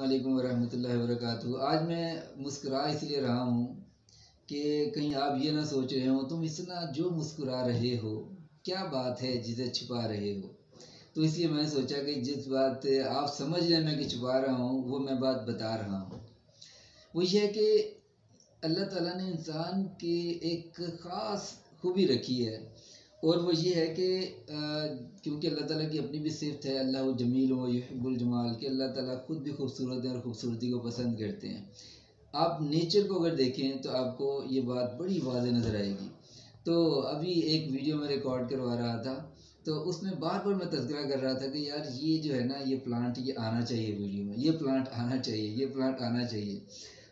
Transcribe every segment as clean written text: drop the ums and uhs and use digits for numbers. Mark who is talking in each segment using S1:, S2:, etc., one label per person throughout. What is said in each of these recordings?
S1: वालेकुम वरहमतुल्लाहि वबरकातुहू। आज मैं मुस्कुरा इसलिए रहा हूँ कि कहीं आप ये ना सोच रहे हो तुम इतना जो मुस्कुरा रहे हो क्या बात है जिसे छुपा रहे हो। तो इसलिए मैंने सोचा कि जिस बात आप समझ रहे हैं मैं कि छुपा रहा हूँ वो मैं बात बता रहा हूँ। वो ये है कि अल्लाह ताला ने इंसान की एक ख़ास खूबी रखी है और वो ये है कि क्योंकि अल्लाह ताला की अपनी भी सिफ़त है, अल्लाह जमील व युहिब्बुल जमाल, कि अल्लाह ताला खुद भी खूबसूरत है और खूबसूरती को पसंद करते हैं। आप नेचर को अगर देखें तो आपको ये बात बड़ी वाज़ेह नज़र आएगी। तो अभी एक वीडियो में रिकॉर्ड करवा रहा था तो उसमें बार बार मैं तज़किरा कर रहा था कि यार ये जो है ना ये प्लांट ये आना चाहिए वीडियो में, ये प्लांट आना चाहिए, ये प्लांट आना चाहिए।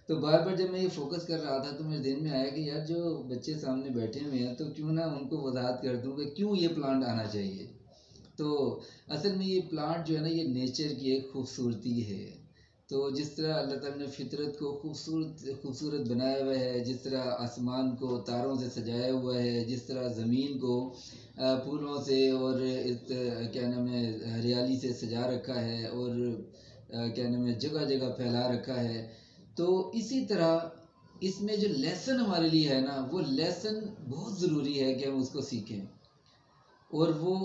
S1: तो बार बार जब मैं ये फोकस कर रहा था तो मेरे दिल में आया कि यार जो बच्चे सामने बैठे हुए हैं तो क्यों ना उनको वजाहत कर दूं कि क्यों ये प्लांट आना चाहिए। तो असल में ये प्लांट जो है ना ये नेचर की एक खूबसूरती है। तो जिस तरह अल्लाह ताला ने फितरत को खूबसूरत बनाया हुआ है, जिस तरह आसमान को तारों से सजाया हुआ है, जिस तरह ज़मीन को फूलों से और क्या नाम है हरियाली से सजा रखा है और क्या नाम है जगह जगह फैला रखा है, तो इसी तरह इसमें जो लेसन हमारे लिए है ना वो लेसन बहुत ज़रूरी है कि हम उसको सीखें। और वो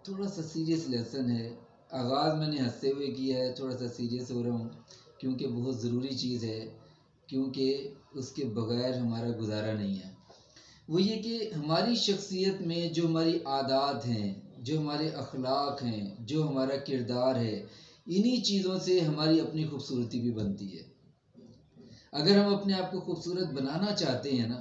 S1: थोड़ा सा सीरियस लेसन है। आगाज़ मैंने हंसते हुए किया है, थोड़ा सा सीरियस हो रहा हूँ क्योंकि बहुत ज़रूरी चीज़ है, क्योंकि उसके बग़ैर हमारा गुजारा नहीं है। वो ये कि हमारी शख्सियत में जो हमारी आदात हैं, जो हमारे अखलाक हैं, जो हमारा किरदार है, इन्हीं चीज़ों से हमारी अपनी खूबसूरती भी बनती है। अगर हम अपने आप को खूबसूरत बनाना चाहते हैं ना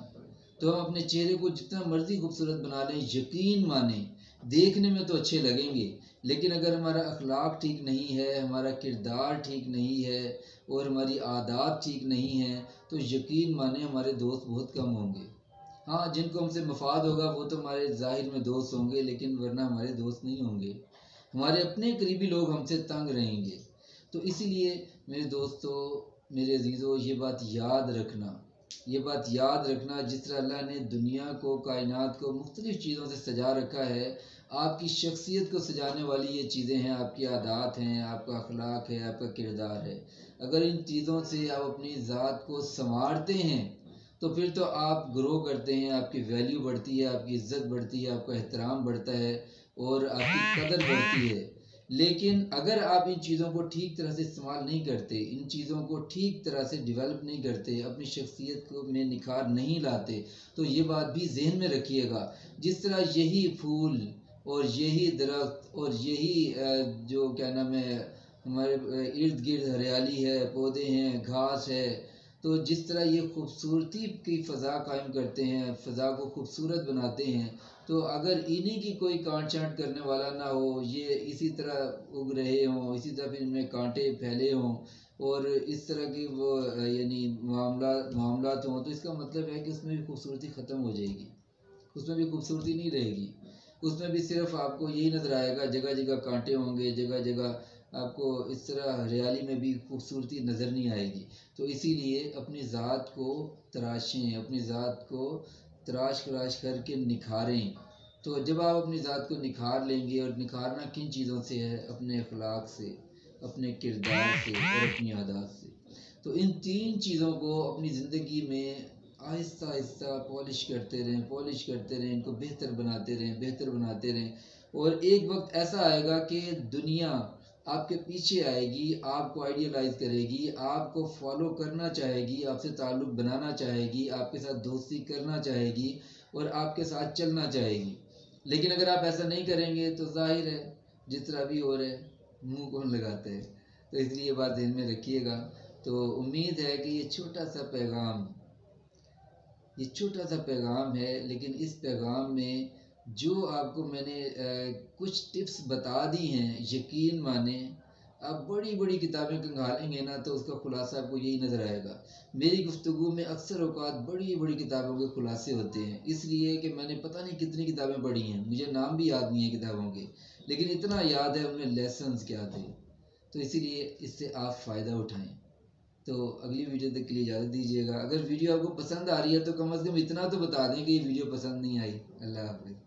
S1: तो हम अपने चेहरे को जितना मर्जी खूबसूरत बना लें, यकीन माने देखने में तो अच्छे लगेंगे, लेकिन अगर हमारा अखलाक ठीक नहीं है, हमारा किरदार ठीक नहीं है और हमारी आदत ठीक नहीं है तो यकीन माने हमारे दोस्त बहुत कम होंगे। हाँ, जिनको हमसे मफाद होगा वो तो हमारे ज़ाहिर में दोस्त होंगे, लेकिन वरना हमारे दोस्त नहीं होंगे। हमारे अपने करीबी लोग हमसे तंग रहेंगे। तो इसीलिए मेरे दोस्तों, मेरे अजीज़ों, ये बात याद रखना, ये बात याद रखना, जिस तरह अल्लाह ने दुनिया को, कायनात को मुख्तलिफ़ चीज़ों से सजा रखा है, आपकी शख्सियत को सजाने वाली ये चीज़ें हैं, आपकी आदत हैं, आपका अखलाक है, आपका किरदार है। अगर इन चीज़ों से आप अपनी ज़ात को संवारते हैं तो फिर तो आप ग्रो करते हैं, आपकी वैल्यू बढ़ती है, आपकी इज़्ज़त बढ़ती है, आपका एहतराम बढ़ता है और आपकी कदर बढ़ती है। लेकिन अगर आप इन चीज़ों को ठीक तरह से इस्तेमाल नहीं करते, इन चीज़ों को ठीक तरह से डेवलप नहीं करते, अपनी शख्सियत को में निखार नहीं लाते, तो ये बात भी ज़हन में रखिएगा, जिस तरह यही फूल और यही दरख्त और यही जो क्या नाम है हमारे इर्द गिर्द हरियाली है, पौधे हैं, घास है, तो जिस तरह ये खूबसूरती की फ़ज़ा कायम करते हैं, फ़ज़ा को खूबसूरत बनाते हैं, तो अगर इन्हीं की कोई काट छांट करने वाला ना हो, ये इसी तरह उग रहे हों, इसी तरह फिर इनमें कांटे फैले हों और इस तरह की वो यानी मामलात हों, तो इसका मतलब है कि उसमें भी खूबसूरती ख़त्म हो जाएगी, उसमें भी खूबसूरती नहीं रहेगी। उसमें भी सिर्फ आपको यही नज़र आएगा, जगह जगह कांटे होंगे, जगह जगह आपको इस तरह हरियाली में भी खूबसूरती नज़र नहीं आएगी। तो इसीलिए अपनी ज़ात को तराशें, अपनी ज़ात को तराश करके निखारें। तो जब आप अपनी ज़ात को निखार लेंगे, और निखारना किन चीज़ों से है? अपने अखलाक से, अपने किरदार से और अपनी आदत से। तो इन तीन चीज़ों को अपनी ज़िंदगी में आहिस्ता आहिस्ता पॉलिश करते रहें, इनको बेहतर बनाते रहें और एक वक्त ऐसा आएगा कि दुनिया आपके पीछे आएगी, आपको आइडियलाइज़ करेगी, आपको फॉलो करना चाहेगी, आपसे ताल्लुक़ बनाना चाहेगी, आपके साथ दोस्ती करना चाहेगी और आपके साथ चलना चाहेगी। लेकिन अगर आप ऐसा नहीं करेंगे तो ज़ाहिर है जिस तरह भी हो रहा है, मुँह कौन लगाता है। तो इसलिए ये बात ध्यान में रखिएगा। तो उम्मीद है कि ये छोटा सा पैगाम है, लेकिन इस पैगाम में जो आपको मैंने कुछ टिप्स बता दी हैं, यकीन माने आप बड़ी बड़ी किताबें खंगालेंगे ना तो उसका खुलासा आपको यही नज़र आएगा। मेरी गुफ्तगू में अक्सर औक़ात बड़ी बड़ी किताबों के खुलासे होते हैं, इसलिए कि मैंने पता नहीं कितनी किताबें पढ़ी हैं, मुझे नाम भी याद नहीं है किताबों के, लेकिन इतना याद है उनमें लेसन्स क्या थे। तो इसीलिए इससे आप फ़ायदा उठाएं। तो अगली वीडियो तक के लिए इजाज़त दीजिएगा। अगर वीडियो आपको पसंद आ रही है तो कम से कम इतना तो बता दें कि ये वीडियो पसंद नहीं आई। अल्लाह हाफ़िज़।